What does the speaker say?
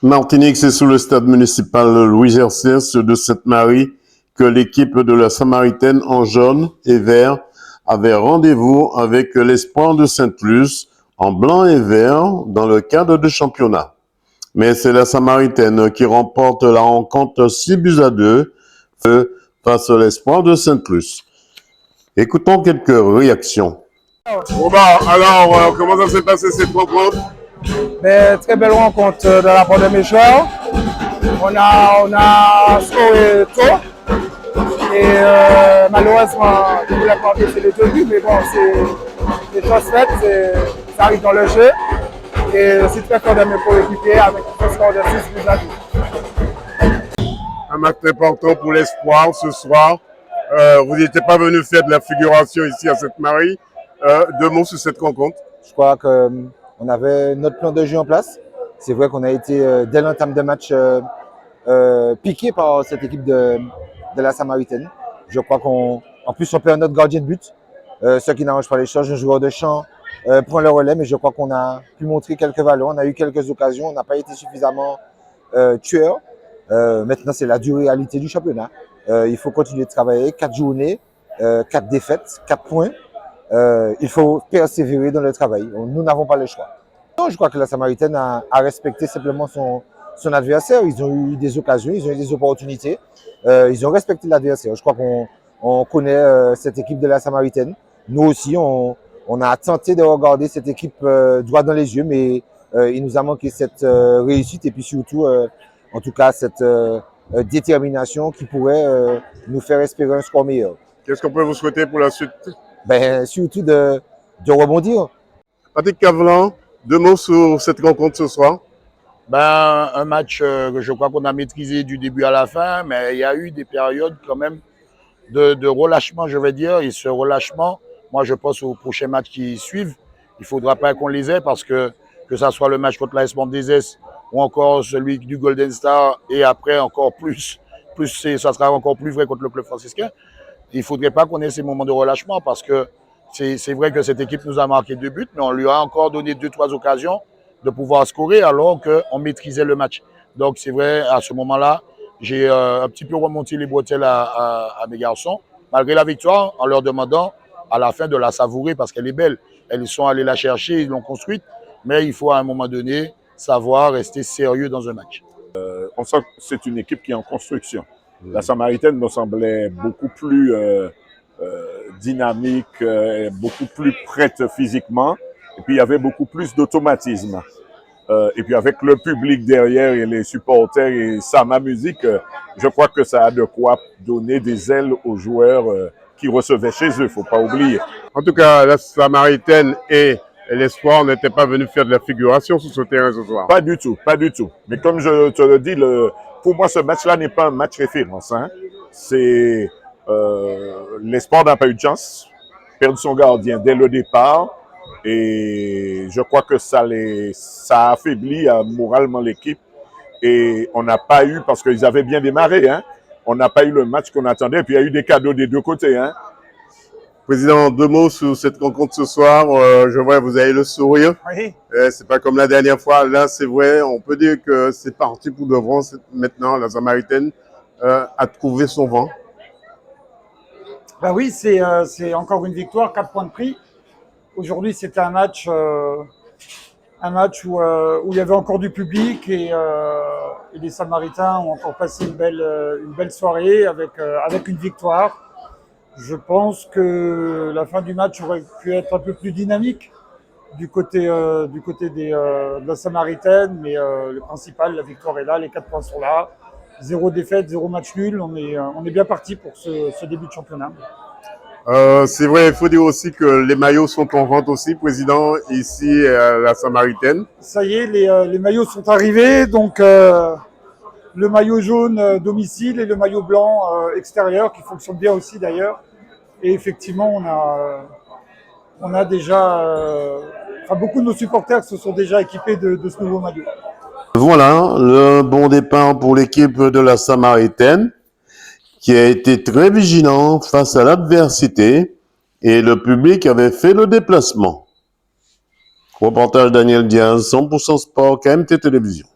Martinique, c'est sous le stade municipal Louis Hercès de Sainte-Marie que l'équipe de la Samaritaine en jaune et vert avait rendez-vous avec l'Espoir de Sainte-Luce en blanc et vert dans le cadre du championnat. Mais c'est la Samaritaine qui remporte la rencontre 6-2 face à l'Espoir de Sainte-Luce. Écoutons quelques réactions. Bon bah, alors, comment ça s'est passé cette rencontre? Très belle rencontre de la part de mes joueurs. On a scoré tôt et malheureusement, on ne voulait pas encaisser les 2 buts, mais bon, c'est des choses faites, ça arrive dans le jeu. Et je suis très fier de mes coéquipiers avec un score de 6-2. Un match important pour l'Espoir ce soir. Vous n'étiez pas venu faire de la figuration ici à Sainte-Marie. 2 mots sur cette rencontre. Je crois qu'on avait notre plan de jeu en place. C'est vrai qu'on a été, dès l'entame de match, piqué par cette équipe de la Samaritaine. Je crois qu'en plus, on perd notre gardien de but. Ce qui n'arrange pas les choses. Un joueur de champ prend le relais, mais je crois qu'on a pu montrer quelques valeurs. On a eu quelques occasions. On n'a pas été suffisamment tueur. Maintenant, c'est la dure réalité du championnat. Il faut continuer de travailler. 4 journées, 4 défaites, 4 points. Il faut persévérer dans le travail. Nous n'avons pas le choix. Non, je crois que la Samaritaine a respecté simplement son adversaire. Ils ont eu des occasions, ils ont eu des opportunités. Ils ont respecté l'adversaire. Je crois qu'on connaît cette équipe de la Samaritaine. Nous aussi, on a tenté de regarder cette équipe droit dans les yeux, mais il nous a manqué cette réussite et puis surtout, en tout cas, cette détermination qui pourrait nous faire espérer un score meilleur. Qu'est-ce qu'on peut vous souhaiter pour la suite? Surtout de rebondir. Patrick Cavlan, 2 mots sur cette rencontre ce soir. Un match que je crois qu'on a maîtrisé du début à la fin, mais il y a eu des périodes quand même de relâchement, je vais dire. Et ce relâchement, moi je pense aux prochains matchs qui suivent, il ne faudra pas qu'on les ait parce que ça soit le match contre l'AS Mont-des-Esses ou encore celui du Golden Star et après encore plus ça sera encore plus vrai contre le club franciscain. Il ne faudrait pas qu'on ait ces moments de relâchement parce que c'est vrai que cette équipe nous a marqué 2 buts, mais on lui a encore donné 2-3 occasions de pouvoir scorer alors qu'on maîtrisait le match. Donc c'est vrai, à ce moment-là, j'ai un petit peu remonté les bretelles à mes garçons, malgré la victoire, en leur demandant à la fin de la savourer parce qu'elle est belle. Elles sont allées la chercher, ils l'ont construite, mais il faut à un moment donné savoir rester sérieux dans un match. On sent que c'est une équipe qui est en construction. La Samaritaine me semblait beaucoup plus dynamique, beaucoup plus prête physiquement. Et puis, il y avait beaucoup plus d'automatisme. Et puis, avec le public derrière et les supporters et Sama Musique, je crois que ça a de quoi donner des ailes aux joueurs qui recevaient chez eux, il ne faut pas oublier. En tout cas, la Samaritaine et l'Espoir n'étaient pas venus faire de la figuration sur ce terrain ce soir. Pas du tout, pas du tout. Mais comme je te le dis, pour moi, ce match-là n'est pas un match référence. Hein. C'est l'Espoir n'a pas eu de chance, perdre son gardien dès le départ. Et je crois que ça affaiblit moralement l'équipe. Et on n'a pas eu, parce qu'ils avaient bien démarré, hein, on n'a pas eu le match qu'on attendait. Et puis il y a eu des cadeaux des 2 côtés. Hein. Président, 2 mots sur cette rencontre ce soir. Je vois que vous avez le sourire. Oui. C'est pas comme la dernière fois. Là, c'est vrai, on peut dire que c'est parti pour de vrai. Maintenant, la Samaritaine a trouvé son vent. Oui, c'est encore une victoire, 4 points de prix. Aujourd'hui, c'était un match où il y avait encore du public et les Samaritains ont encore passé une belle soirée avec une victoire. Je pense que la fin du match aurait pu être un peu plus dynamique du côté de la Samaritaine, mais le principal, la victoire est là, les 4 points sont là. 0 défaite, 0 match nul, on est bien parti pour ce début de championnat. C'est vrai, il faut dire aussi que les maillots sont en vente aussi, président, ici à la Samaritaine. Ça y est, les maillots sont arrivés, donc le maillot jaune domicile et le maillot blanc extérieur qui fonctionne bien aussi d'ailleurs. Et effectivement, on a déjà, beaucoup de nos supporters se sont déjà équipés de ce nouveau maillot. Voilà, le bon départ pour l'équipe de la Samaritaine qui a été très vigilant face à l'adversité et le public avait fait le déplacement. Reportage Daniel Diaz, 100% Sport, KMT Télévision.